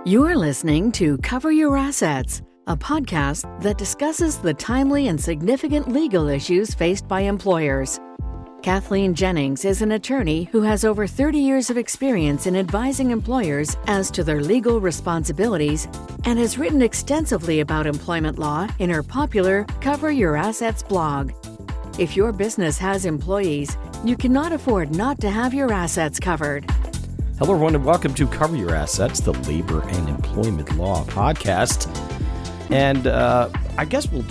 You're listening to Cover Your Assets, a podcast that discusses the timely and significant legal issues faced by employers. Kathleen Jennings is an attorney who has over 30 years of experience in advising employers as to their legal responsibilities and has written extensively about employment law in her popular Cover Your Assets blog. If your business has employees, you cannot afford not to have your assets covered. Hello, everyone, and welcome to Cover Your Assets, the labor and employment law podcast. And I guess I'm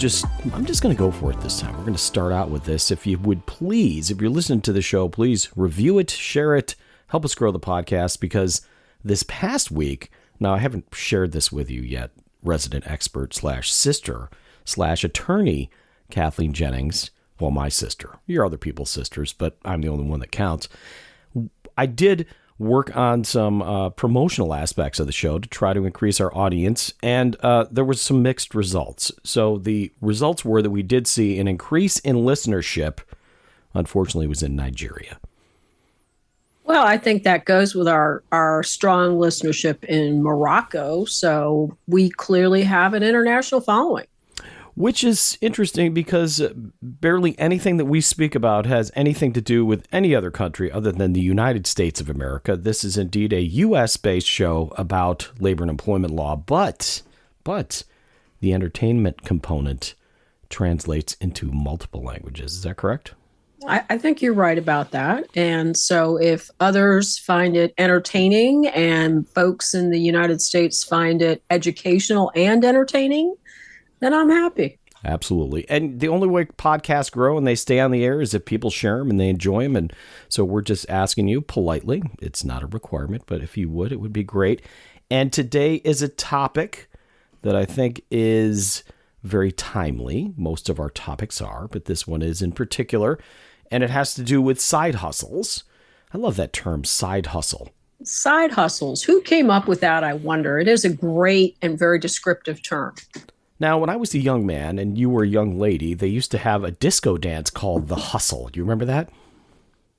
just going to go for it this time. We're going to start out with this. If you would please, if you're listening to the show, please review it, share it, help us grow the podcast, because this past week, now I haven't shared this with you yet, resident expert slash sister slash attorney Kathleen Jennings, well, my sister. You're other people's sisters, but I'm the only one that counts. I did work on some promotional aspects of the show to try to increase our audience, and there was some mixed results. So the results were that we did see an increase in listenership. Unfortunately, it was in Nigeria. Well, I think that goes with our strong listenership in Morocco, so we clearly have an international following. Which is interesting because barely anything that we speak about has anything to do with any other country other than the United States of America. This is indeed a U.S.-based show about labor and employment law, but the entertainment component translates into multiple languages. Is that correct? I think you're right about that. And so if others find it entertaining and folks in the United States find it educational and entertaining, then I'm happy. Absolutely. And the only way podcasts grow and they stay on the air is if people share them and they enjoy them. And so we're just asking you politely. It's not a requirement, but if you would, it would be great. And today is a topic that I think is very timely. Most of our topics are, but this one is in particular. And it has to do with side hustles. I love that term, side hustle. Side hustles. Who came up with that, I wonder? It is a great and very descriptive term. Now, when I was a young man and you were a young lady, they used to have a disco dance called the hustle. Do you remember that?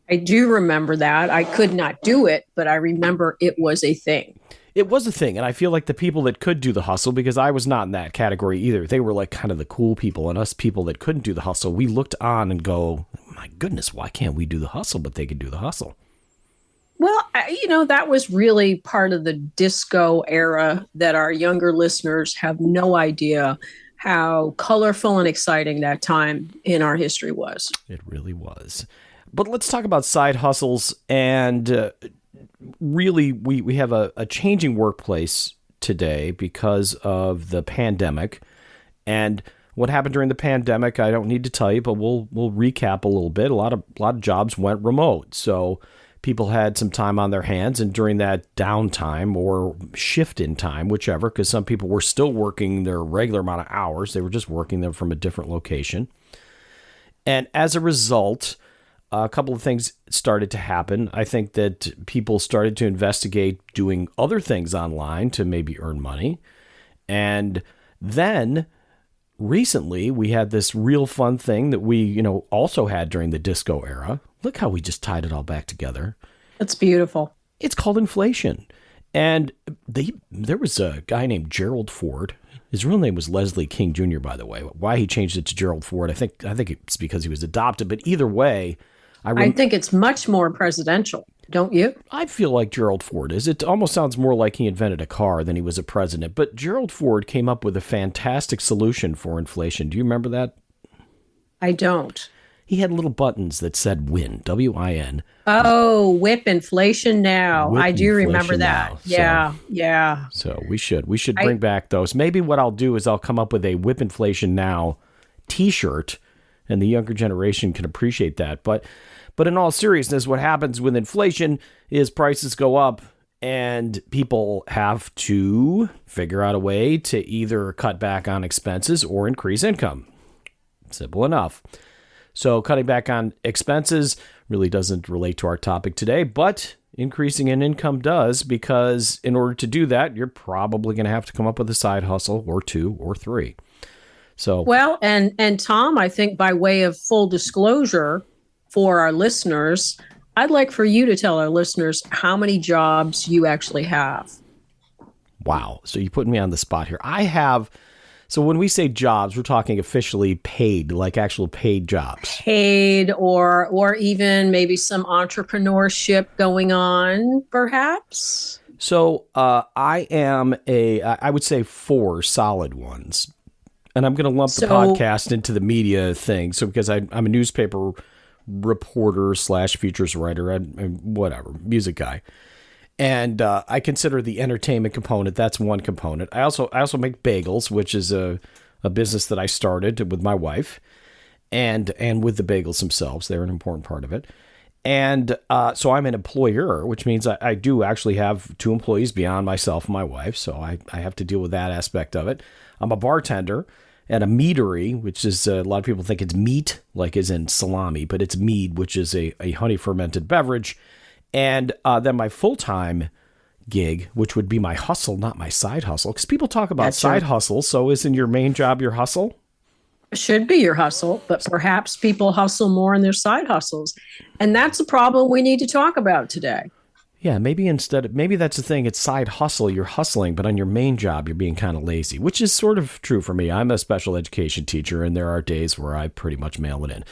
I do remember that. I could not do it, but I remember it was a thing. It was a thing, and I feel like the people that could do the hustle, because I was not in that category either, they were like kind of the cool people, and us people that couldn't do the hustle, we looked on and go, my goodness, why can't we do the hustle, but they could do the hustle? Well, that was really part of the disco era that our younger listeners have no idea how colorful and exciting that time in our history was. It really was. But let's talk about side hustles. And really, we have a changing workplace today because of the pandemic. And what happened during the pandemic, I don't need to tell you, but we'll recap a little bit. A lot of jobs went remote. So people had some time on their hands, and during that downtime or shift in time, whichever, because some people were still working their regular amount of hours. They were just working them from a different location. And as a result, a couple of things started to happen. I think that people started to investigate doing other things online to maybe earn money. And then recently, we had this real fun thing that we, also had during the disco era. Look how we just tied it all back together. That's beautiful. It's called inflation. And there was a guy named Gerald Ford. His real name was Leslie King Jr., by the way. Why he changed it to Gerald Ford, I think it's because he was adopted. But either way, I think it's much more presidential, don't you? I feel like Gerald Ford is. It almost sounds more like he invented a car than he was a president. But Gerald Ford came up with a fantastic solution for inflation. Do you remember that? I don't. He had little buttons that said WIN, W-I-N. Oh, whip inflation now. Whip I do remember now. that. Yeah. So we should bring back those. Maybe what I'll do is I'll come up with a Whip Inflation Now t-shirt, and the younger generation can appreciate that. But in all seriousness, what happens with inflation is prices go up, and people have to figure out a way to either cut back on expenses or increase income. Simple enough. So cutting back on expenses really doesn't relate to our topic today, but increasing in income does, because in order to do that, you're probably going to have to come up with a side hustle or two or three. So well, and Tom, I think by way of full disclosure for our listeners, I'd like for you to tell our listeners how many jobs you actually have. Wow. So you put me on the spot here. So when we say jobs, we're talking officially paid, like actual paid jobs. Paid or even maybe some entrepreneurship going on, perhaps. So I would say 4 solid ones. And I'm going to lump the podcast into the media thing. So because I'm a newspaper reporter / features writer and whatever, music guy. And I consider the entertainment component, that's one component. I also make bagels, which is a business that I started with my wife and with the bagels themselves. They're an important part of it. And so I'm an employer, which means I do actually have 2 employees beyond myself and my wife. So I have to deal with that aspect of it. I'm a bartender at a meadery, which is a lot of people think it's meat, like as in salami, but it's mead, which is a honey fermented beverage. And then my full-time gig, which would be my hustle, not my side hustle, because people talk about side hustle. So isn't your main job your hustle? It should be your hustle, but perhaps people hustle more in their side hustles. And that's a problem we need to talk about today. Yeah, maybe that's the thing. It's side hustle. You're hustling, but on your main job, you're being kind of lazy, which is sort of true for me. I'm a special education teacher, and there are days where I pretty much mail it in.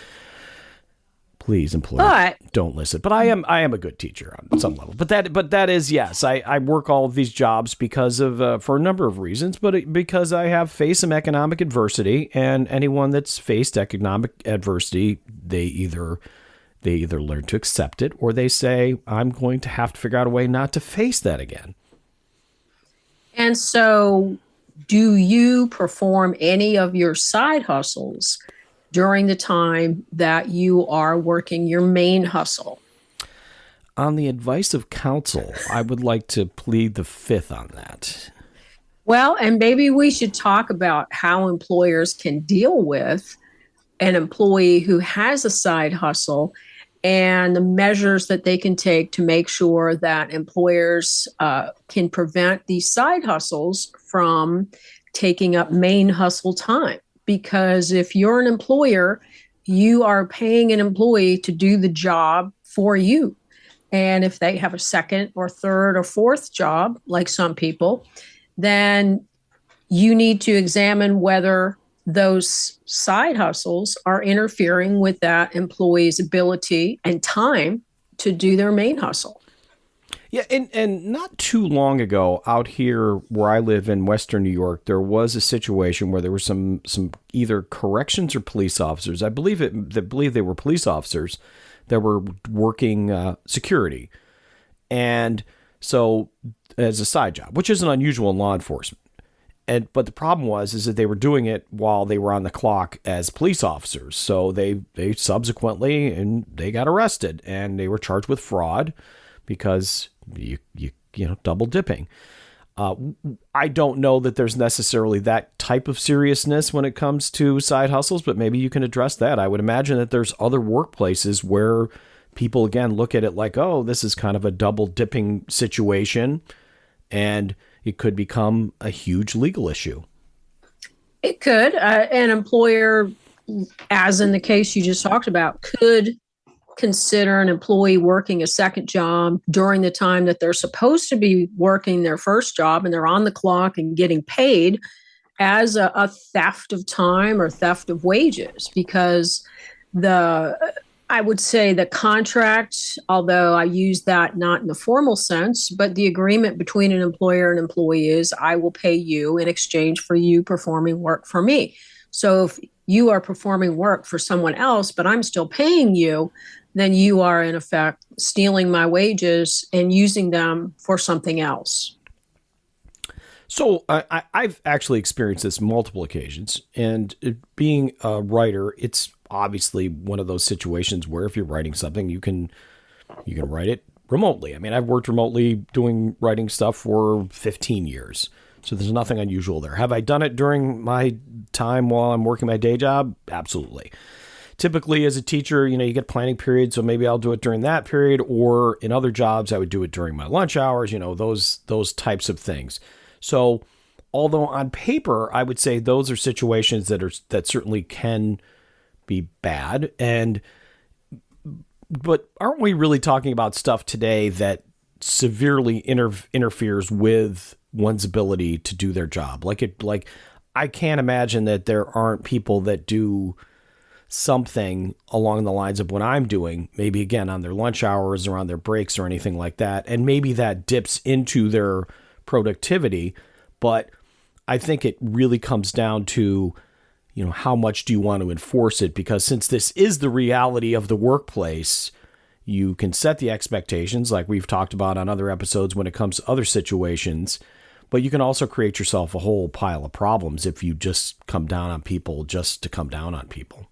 Please, employer, don't listen. But I am a good teacher on some level. But that is, yes, I work all of these jobs because of for a number of reasons, but because I have faced some economic adversity, and anyone that's faced economic adversity, they either learn to accept it, or they say, I'm going to have to figure out a way not to face that again. And so, do you perform any of your side hustles during the time that you are working your main hustle? On the advice of counsel, I would like to plead the fifth on that. Well, and maybe we should talk about how employers can deal with an employee who has a side hustle and the measures that they can take to make sure that employers can prevent these side hustles from taking up main hustle time. Because if you're an employer, you are paying an employee to do the job for you. And if they have a second or third or fourth job, like some people, then you need to examine whether those side hustles are interfering with that employee's ability and time to do their main hustle. Yeah, and not too long ago, out here where I live in Western New York, there was a situation where there were some either corrections or police officers. I believe they were police officers that were working security, and so as a side job, which isn't unusual in law enforcement. But the problem is that they were doing it while they were on the clock as police officers. So they subsequently and they got arrested and they were charged with fraud because you double dipping. I don't know that there's necessarily that type of seriousness when it comes to side hustles, but maybe you can address that. I would imagine that there's other workplaces where people, again, look at it like, oh, this is kind of a double dipping situation, and it could become a huge legal issue. It could. An employer, as in the case you just talked about, could consider an employee working a second job during the time that they're supposed to be working their first job and they're on the clock and getting paid as a theft of time or theft of wages, because I would say the contract, although I use that not in the formal sense, but the agreement between an employer and employee is I will pay you in exchange for you performing work for me. So if you are performing work for someone else, but I'm still paying you, then you are in effect stealing my wages and using them for something else. So I've actually experienced this multiple occasions, and being a writer, it's obviously one of those situations where if you're writing something, you can write it remotely. I mean, I've worked remotely doing writing stuff for 15 years, so there's nothing unusual there. Have I done it during my time while I'm working my day job? Absolutely. Typically, as a teacher, you get planning periods, so maybe I'll do it during that period, or in other jobs, I would do it during my lunch hours, those types of things. So, although on paper, I would say those are situations that certainly can be bad, but aren't we really talking about stuff today that severely interferes with one's ability to do their job. Like I can't imagine that there aren't people that do something along the lines of what I'm doing, maybe again on their lunch hours or on their breaks or anything like that. And maybe that dips into their productivity. But I think it really comes down to, how much do you want to enforce it? Because since this is the reality of the workplace, you can set the expectations like we've talked about on other episodes when it comes to other situations, but you can also create yourself a whole pile of problems if you just come down on people just to come down on people.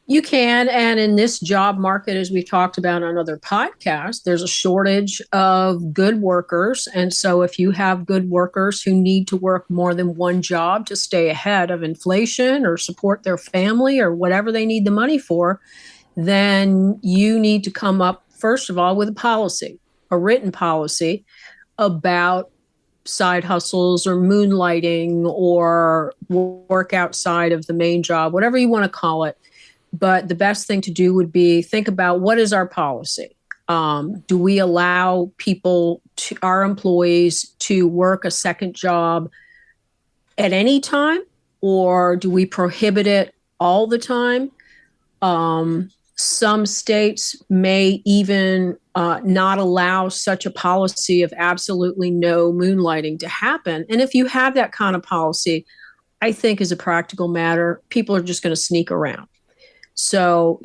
You can. And in this job market, as we've talked about on other podcasts, there's a shortage of good workers. And so if you have good workers who need to work more than one job to stay ahead of inflation or support their family or whatever they need the money for, then you need to come up, first of all, with a policy, a written policy about side hustles or moonlighting or work outside of the main job, whatever you want to call it. But the best thing to do would be think about what is our policy? Do we allow our employees to work a second job at any time, or do we prohibit it all the time? Some states may even not allow such a policy of absolutely no moonlighting to happen. And if you have that kind of policy, I think as a practical matter, people are just going to sneak around. So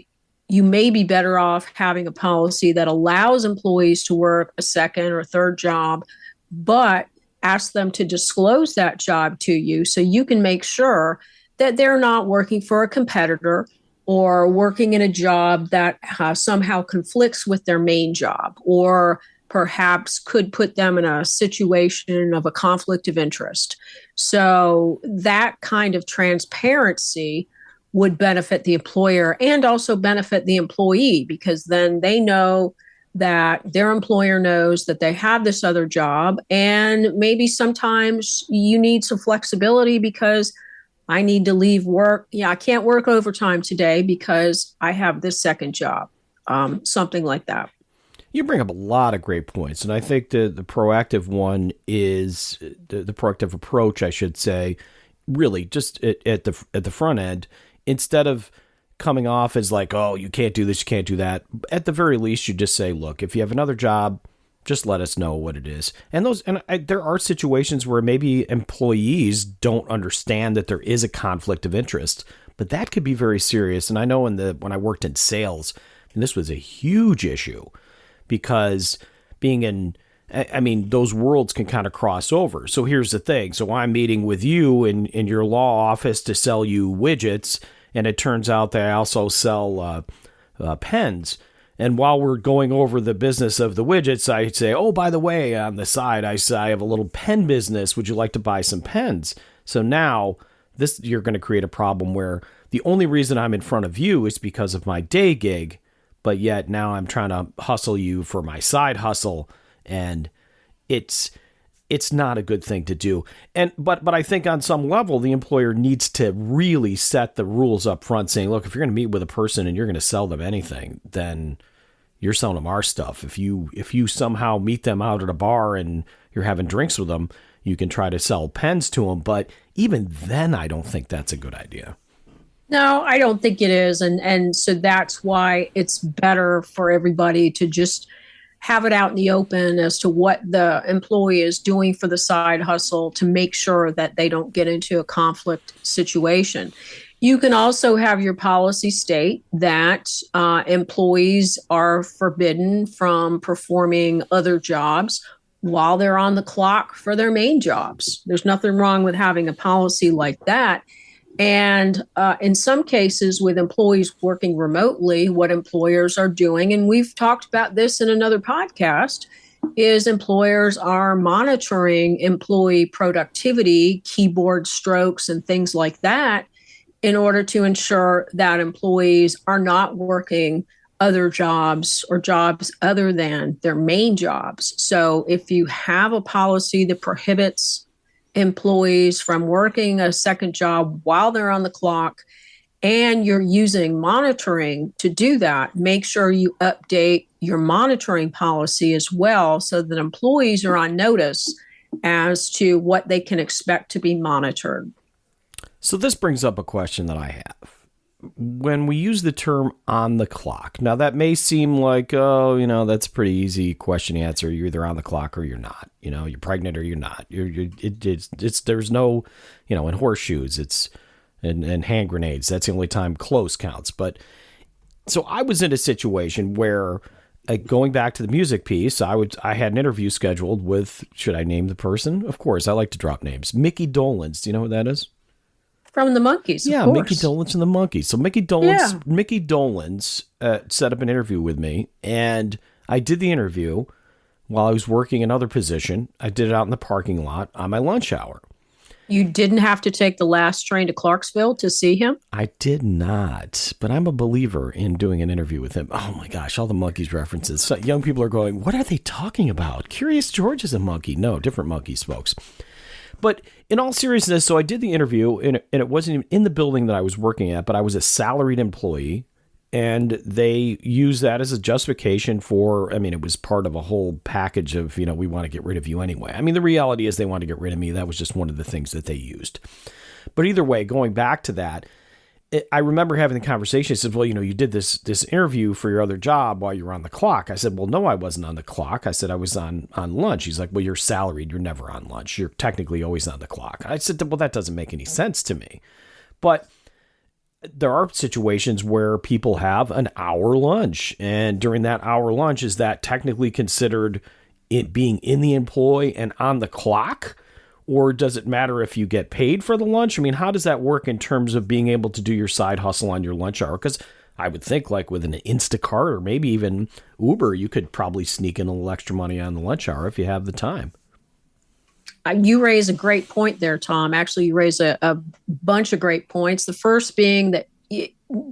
you may be better off having a policy that allows employees to work a second or third job, but ask them to disclose that job to you so you can make sure that they're not working for a competitor or working in a job that somehow conflicts with their main job, or perhaps could put them in a situation of a conflict of interest. So that kind of transparency would benefit the employer and also benefit the employee, because then they know that their employer knows that they have this other job. And maybe sometimes you need some flexibility because I need to leave work. I can't work overtime today because I have this second job, something like that. You bring up a lot of great points. And I think the proactive one is the proactive approach, I should say, really just at the front end, instead of coming off as like, oh, you can't do this, you can't do that. At the very least, you just say, look, if you have another job, just let us know what it is. And there are situations where maybe employees don't understand that there is a conflict of interest, but that could be very serious. And I know when I worked in sales, and this was a huge issue, because those worlds can kind of cross over. So here's the thing. So I'm meeting with you in your law office to sell you widgets, and it turns out that I also sell pens. And while we're going over the business of the widgets, I say, oh, by the way, on the side, I have a little pen business. Would you like to buy some pens? So now you're going to create a problem where the only reason I'm in front of you is because of my day gig, but yet now I'm trying to hustle you for my side hustle. And it's not a good thing to do. But I think on some level, the employer needs to really set the rules up front, saying, look, if you're going to meet with a person and you're going to sell them anything, then you're selling them our stuff. If you somehow meet them out at a bar and you're having drinks with them, you can try to sell pens to them. But even then, I don't think that's a good idea. No, I don't think it is. And so that's why it's better for everybody to just have it out in the open as to what the employee is doing for the side hustle to make sure that they don't get into a conflict situation. You can also have your policy state that employees are forbidden from performing other jobs while they're on the clock for their main jobs. There's nothing wrong with having a policy like that. And in some cases with employees working remotely, what employers are doing, and we've talked about this in another podcast, is employers are monitoring employee productivity, keyboard strokes, and things like that in order to ensure that employees are not working other jobs or jobs other than their main jobs. So if you have a policy that prohibits employees from working a second job while they're on the clock, and you're using monitoring to do that, make sure you update your monitoring policy as well so that employees are on notice as to what they can expect to be monitored. So this brings up a question that I have. When we use the term on the clock, now that may seem like, oh, that's a pretty easy question to answer. You're either on the clock or you're not. You're pregnant or you're not. There's no, in horseshoes, and hand grenades. That's the only time close counts. But so I was in a situation where, going back to the music piece, I had an interview scheduled with, should I name the person? Of course, I like to drop names. Mickey Dolenz. Do you know who that is? From the Monkees, yeah, of course. Mickey Dolenz and the Monkees. So Mickey Dolenz set up an interview with me, and I did the interview while I was working another position. I did it out in the parking lot on my lunch hour. You didn't have to take the last train to Clarksville to see him? I did not, but I'm a believer in doing an interview with him. Oh my gosh, all the Monkees references. So young people are going, what are they talking about? Curious George is a monkey. No, different Monkees, folks. But in all seriousness, so I did the interview, and it wasn't even in the building that I was working at, but I was a salaried employee, and they used that as a justification for, it was part of a whole package of, we want to get rid of you anyway. The reality is they want to get rid of me. That was just one of the things that they used. But either way, going back to that, I remember having the conversation. I said, well, you did this interview for your other job while you were on the clock. I said, well, no, I wasn't on the clock. I said, I was on lunch. He's like, well, you're salaried. You're never on lunch. You're technically always on the clock. I said, well, that doesn't make any sense to me. But there are situations where people have an hour lunch. And during that hour lunch, is that technically considered it being in the employ and on the clock? Or does it matter if you get paid for the lunch? How does that work in terms of being able to do your side hustle on your lunch hour? Because I would think like with an Instacart or maybe even Uber, you could probably sneak in a little extra money on the lunch hour if you have the time. You raise a great point there, Tom. Actually, you raise a bunch of great points. The first being that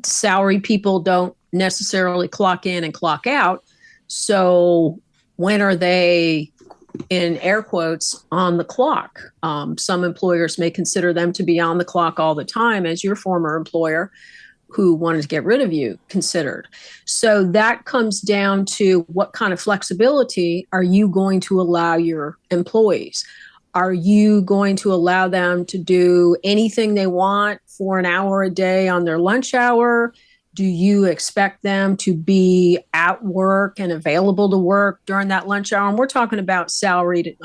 salary people don't necessarily clock in and clock out. So when are they, in air quotes, on the clock? Some employers may consider them to be on the clock all the time, as your former employer who wanted to get rid of you considered. So that comes down to what kind of flexibility are you going to allow your employees? Are you going to allow them to do anything they want for an hour a day on their lunch hour? Do you expect them to be at work and available to work during that lunch hour? And we're talking about salaried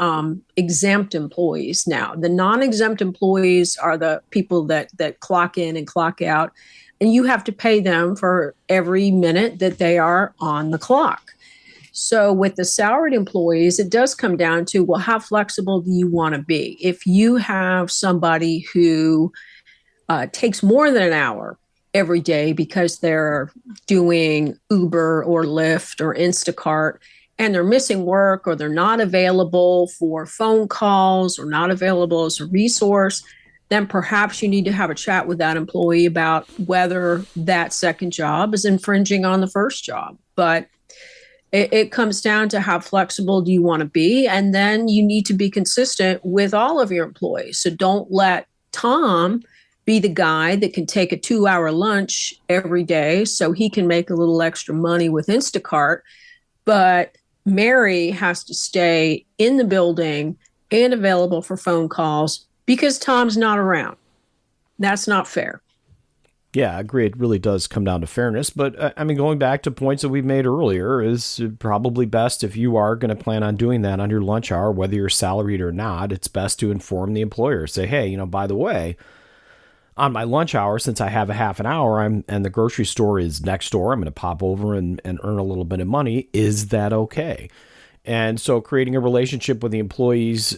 exempt employees now. The non-exempt employees are the people that clock in and clock out, and you have to pay them for every minute that they are on the clock. So with the salaried employees, it does come down to, well, how flexible do you want to be? If you have somebody who takes more than an hour every day because they're doing Uber or Lyft or Instacart and they're missing work or they're not available for phone calls or not available as a resource, then perhaps you need to have a chat with that employee about whether that second job is infringing on the first job. But it comes down to how flexible do you want to be, and then you need to be consistent with all of your employees. So don't let Tom be the guy that can take a 2-hour lunch every day so he can make a little extra money with Instacart. But Mary has to stay in the building and available for phone calls because Tom's not around. That's not fair. Yeah, I agree. It really does come down to fairness. But going back to points that we've made earlier, is probably best if you are going to plan on doing that on your lunch hour, whether you're salaried or not, it's best to inform the employer. Say, hey, by the way, on my lunch hour, since I have a half an hour and the grocery store is next door, I'm going to pop over and earn a little bit of money. Is that okay? And so creating a relationship with the employees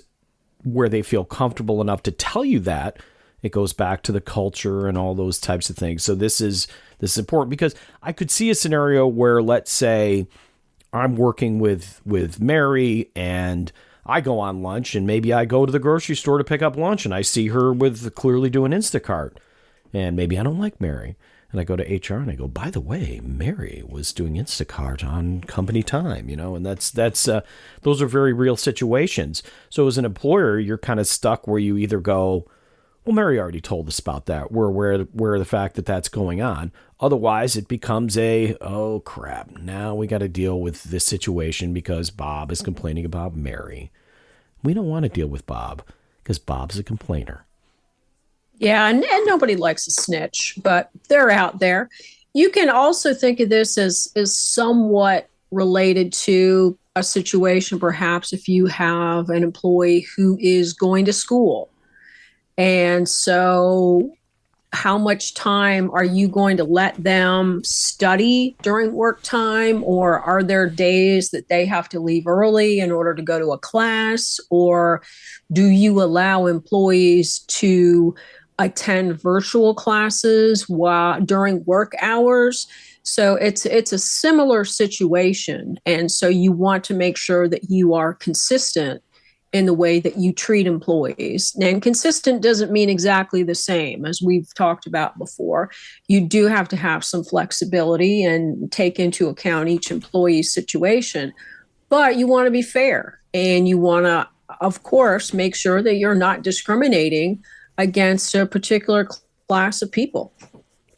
where they feel comfortable enough to tell you that, it goes back to the culture and all those types of things. So this is important, because I could see a scenario where, let's say I'm working with Mary and I go on lunch, and maybe I go to the grocery store to pick up lunch and I see her with clearly doing Instacart, and maybe I don't like Mary. And I go to HR and I go, by the way, Mary was doing Instacart on company time, and that's those are very real situations. So as an employer, you're kind of stuck where you either go, Well, Mary already told us about that. We're aware of the fact that that's going on. Otherwise, it becomes oh crap, now we got to deal with this situation because Bob is complaining about Mary. We don't want to deal with Bob because Bob's a complainer. Yeah, and nobody likes a snitch, but they're out there. You can also think of this as somewhat related to a situation, perhaps if you have an employee who is going to school. And so how much time are you going to let them study during work time? Or are there days that they have to leave early in order to go to a class? Or do you allow employees to attend virtual classes during work hours? So it's a similar situation. And so you want to make sure that you are consistent in the way that you treat employees. And consistent doesn't mean exactly the same, as we've talked about before. You do have to have some flexibility and take into account each employee's situation. But you want to be fair, and you want to, of course, make sure that you're not discriminating against a particular class of people.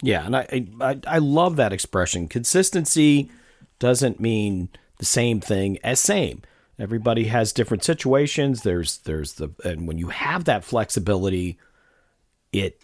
Yeah, and I love that expression. Consistency doesn't mean the same thing as same. Everybody has different situations. And when you have that flexibility, it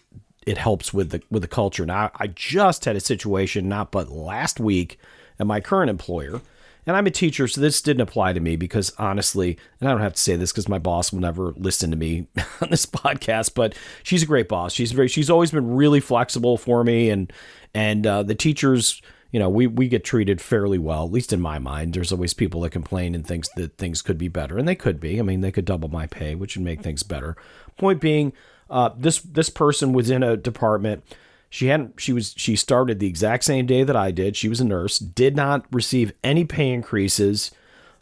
helps with the culture. Now, I just had a situation not but last week at my current employer, and I'm a teacher, so this didn't apply to me because honestly, and I don't have to say this because my boss will never listen to me on this podcast, but she's a great boss. She's always been really flexible for me, and the teachers, we get treated fairly well, at least in my mind. There's always people that complain and thinks that things could be better, and they could be. I mean, they could double my pay, which would make things better. Point being, this person was in a department. She started the exact same day that I did. She was a nurse, did not receive any pay increases,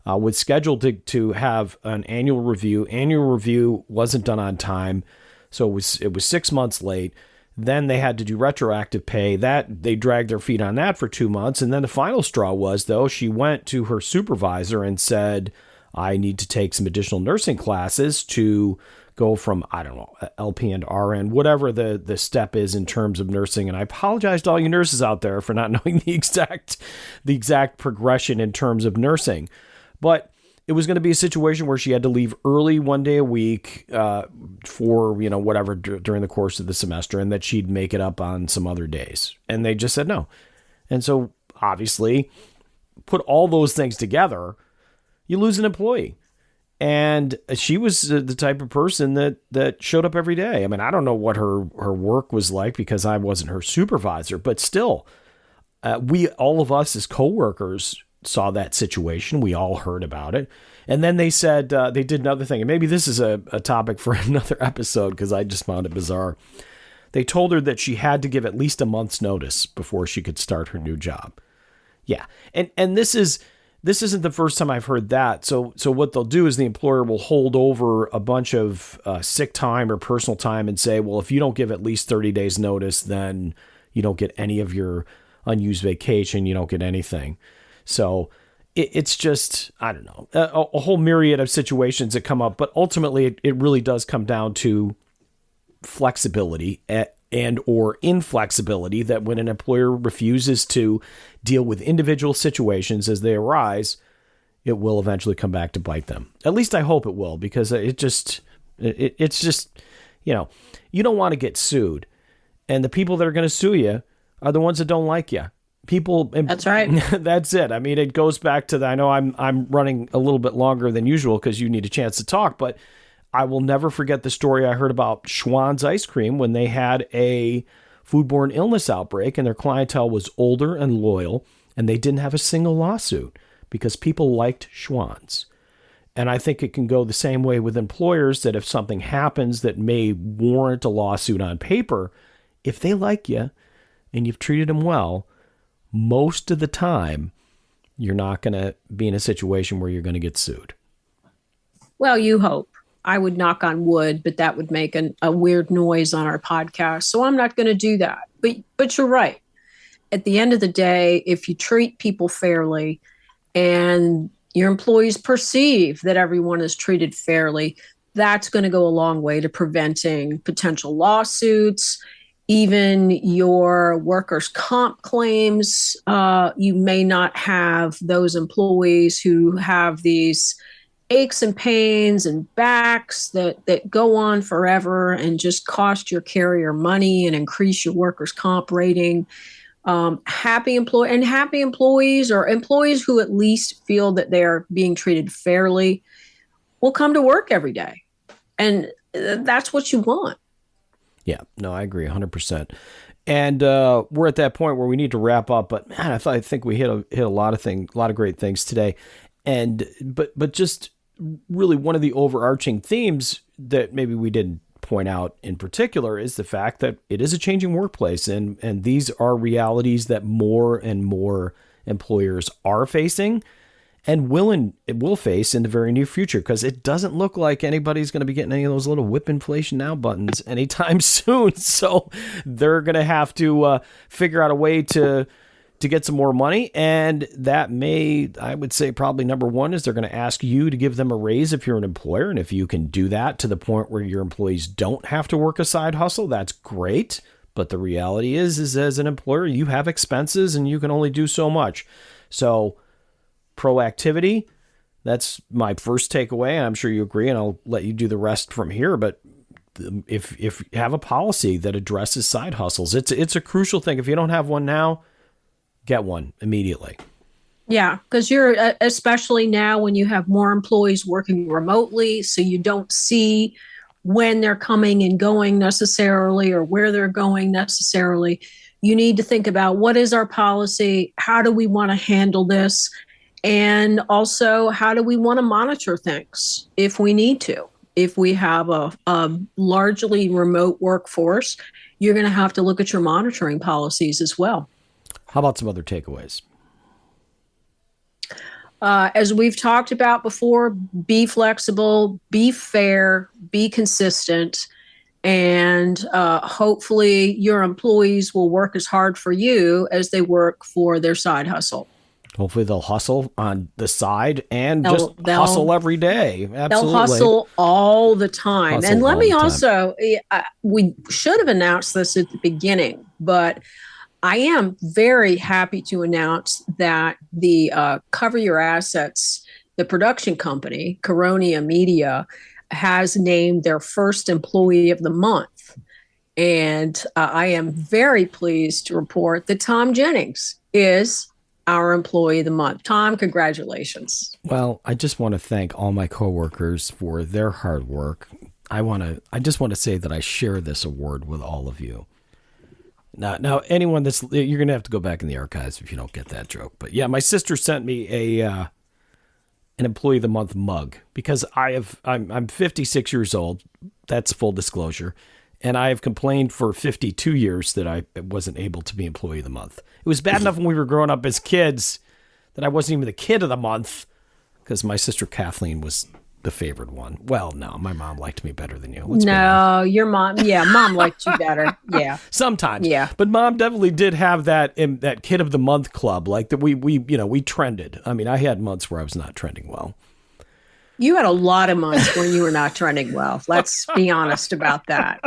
was scheduled to have an annual review. Annual review wasn't done on time, so it was 6 months late. Then they had to do retroactive pay. That they dragged their feet on that for 2 months. And then the final straw was, though, she went to her supervisor and said, I need to take some additional nursing classes to go from, I don't know, LPN to RN, whatever the step is in terms of nursing. And I apologize to all you nurses out there for not knowing the exact progression in terms of nursing. But it was going to be a situation where she had to leave early one day a week for, whatever during the course of the semester, and that she'd make it up on some other days. And they just said no. And so obviously put all those things together, you lose an employee. And she was the type of person that showed up every day. I mean, I don't know what her work was like because I wasn't her supervisor, but still, all of us as coworkers saw that situation. We all heard about it. And then they said they did another thing. And maybe this is a topic for another episode because I just found it bizarre. They told her that she had to give at least a month's notice before she could start her new job. Yeah. And this isn't the first time I've heard that. So what they'll do is the employer will hold over a bunch of sick time or personal time and say, well, if you don't give at least 30 days notice, then you don't get any of your unused vacation. You don't get anything. So it's just, I don't know, a whole myriad of situations that come up. But ultimately, it really does come down to flexibility and or inflexibility, that when an employer refuses to deal with individual situations as they arise, it will eventually come back to bite them. At least I hope it will, because it's just, you don't want to get sued. And the people that are going to sue you are the ones that don't like you. People. That's right. That's it. I mean, it goes back to I know I'm running a little bit longer than usual because you need a chance to talk, but I will never forget the story I heard about Schwann's ice cream when they had a foodborne illness outbreak and their clientele was older and loyal, and they didn't have a single lawsuit because people liked Schwann's. And I think it can go the same way with employers, that if something happens that may warrant a lawsuit on paper, if they like you and you've treated them well, most of the time, you're not going to be in a situation where you're going to get sued. Well, you hope. I would knock on wood, but that would make a weird noise on our podcast. So I'm not going to do that. But you're right. At the end of the day, if you treat people fairly and your employees perceive that everyone is treated fairly, that's going to go a long way to preventing potential lawsuits, even your workers' comp claims. You may not have those employees who have these aches and pains and backs that go on forever and just cost your carrier money and increase your workers' comp rating. Happy employees or employees who at least feel that they're being treated fairly will come to work every day. And that's what you want. Yeah, no, I agree 100%. And we're at that point where we need to wrap up. But man, I think we hit a lot of great things today. And but just really one of the overarching themes that maybe we didn't point out in particular is the fact that it is a changing workplace, and these are realities that more and more employers are facing and will face in the very near future, because it doesn't look like anybody's going to be getting any of those little whip inflation now buttons anytime soon. So they're going to have to figure out a way to get some more money. And that I would say probably number one is they're going to ask you to give them a raise if you're an employer. And if you can do that to the point where your employees don't have to work a side hustle, that's great. But the reality is as an employer, you have expenses and you can only do so much. So proactivity, that's my first takeaway. And I'm sure you agree, and I'll let you do the rest from here. But if you have a policy that addresses side hustles, it's a crucial thing. If you don't have one now, get one immediately. Yeah, because you're especially now when you have more employees working remotely, so you don't see when they're coming and going necessarily or where they're going necessarily. You need to think about, what is our policy? How do we want to handle this? And also, how do we want to monitor things if we need to? If we have a largely remote workforce, you're going to have to look at your monitoring policies as well. How about some other takeaways? As we've talked about before, be flexible, be fair, be consistent, and hopefully your employees will work as hard for you as they work for their side hustle. Hopefully they'll hustle on the side and they'll hustle every day. Absolutely. They'll hustle all the time. Hustle and let me time. also, we should have announced this at the beginning, but I am very happy to announce that the Cover Your Assets, the production company, Coronia Media, has named their first employee of the month. And I am very pleased to report that Thom Jennings is our employee of the month. Thom, congratulations. Well, I just want to thank all my coworkers for their hard work. I just want to say that I share this award with all of you. Now, anyone you're going to have to go back in the archives if you don't get that joke. But yeah, my sister sent me an employee of the month mug because I'm 56 years old. That's full disclosure. And I have complained for 52 years that I wasn't able to be employee of the month. It was bad enough when we were growing up as kids that I wasn't even the kid of the month because my sister Kathleen was the favored one. Well, no, my mom liked me better than you. No, your mom. Yeah, mom liked you better. Yeah, sometimes. Yeah, but mom definitely did have that kid of the month club. Like that, we trended. I mean, I had months where I was not trending well. You had a lot of months when you were not trending well. Let's be honest about that.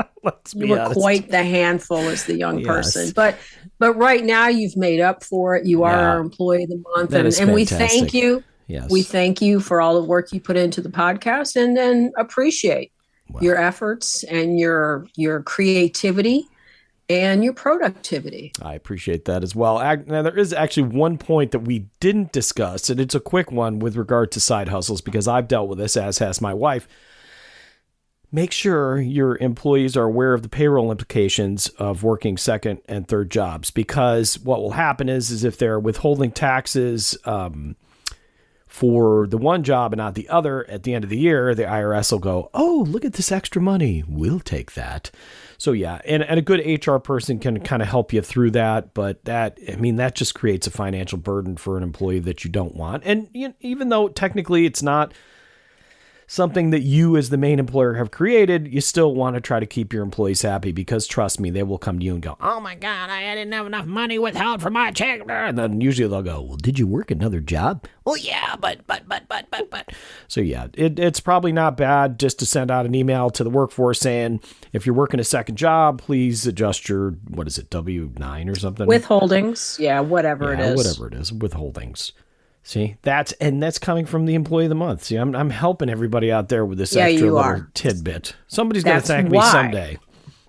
You were quite the handful as the young person. But right now you've made up for it. You are our employee of the month, and we thank you. Yes. We thank you for all the work you put into the podcast, and then appreciate your efforts and your creativity and your productivity. I appreciate that as well. Now, there is actually one point that we didn't discuss, and it's a quick one with regard to side hustles, because I've dealt with this, as has my wife. Make sure your employees are aware of the payroll implications of working second and third jobs, because what will happen is if they're withholding taxes for the one job and not the other, at the end of the year, the IRS will go, oh, look at this extra money. We'll take that. So yeah, and a good HR person can kind of help you through that, but that just creates a financial burden for an employee that you don't want. And even though technically it's not something that you as the main employer have created, you still want to try to keep your employees happy, because trust me, they will come to you and go, oh my God, I didn't have enough money withheld from my check. And then usually they'll go, well, did you work another job? Well, yeah, but. So yeah, it's probably not bad just to send out an email to the workforce saying, if you're working a second job, please adjust your, what is it, W-9 or something? Withholdings. Yeah, whatever it is. Whatever it is, withholdings. See, that's coming from the employee of the month. See, I'm helping everybody out there with this extra little tidbit. Somebody's going to thank me someday.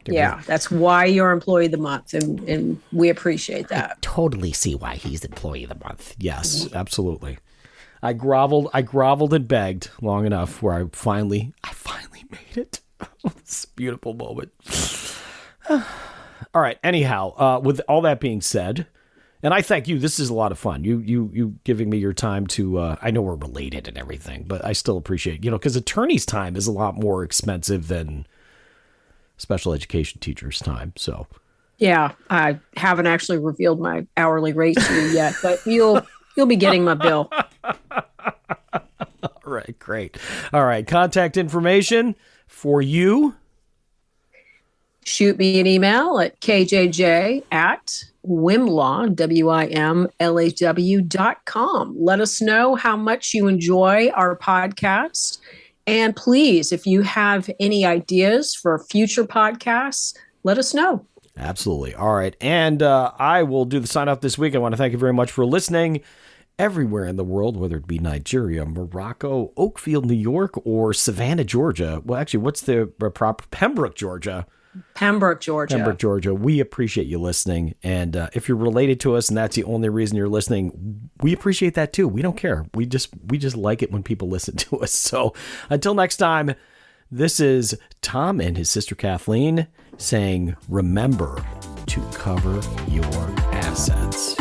Yeah, that's why you're employee of the month, and we appreciate that. I totally see why he's employee of the month. Yes, absolutely. I groveled and begged long enough where I finally made it. It's a beautiful moment. All right. Anyhow, with all that being said, and I thank you. This is a lot of fun. You giving me your time to. I know we're related and everything, but I still appreciate because attorney's time is a lot more expensive than special education teachers' time. So. Yeah, I haven't actually revealed my hourly rate to you yet, but you'll be getting my bill. All right, great. All right, contact information for you. Shoot me an email at kjj@wimlaw, WIMLHW.com. Let us know how much you enjoy our podcast. And please, if you have any ideas for future podcasts, let us know. Absolutely. All right. And I will do the sign off this week. I want to thank you very much for listening everywhere in the world, whether it be Nigeria, Morocco, Oakfield, New York, or Savannah, Georgia. Well, actually, what's the proper Pembroke, Georgia? Pembroke, Georgia. We appreciate you listening. And if you're related to us and that's the only reason you're listening, we appreciate that too. We don't care. We just like it when people listen to us. So until next time, this is Thom and his sister Kathleen saying, remember to cover your assets.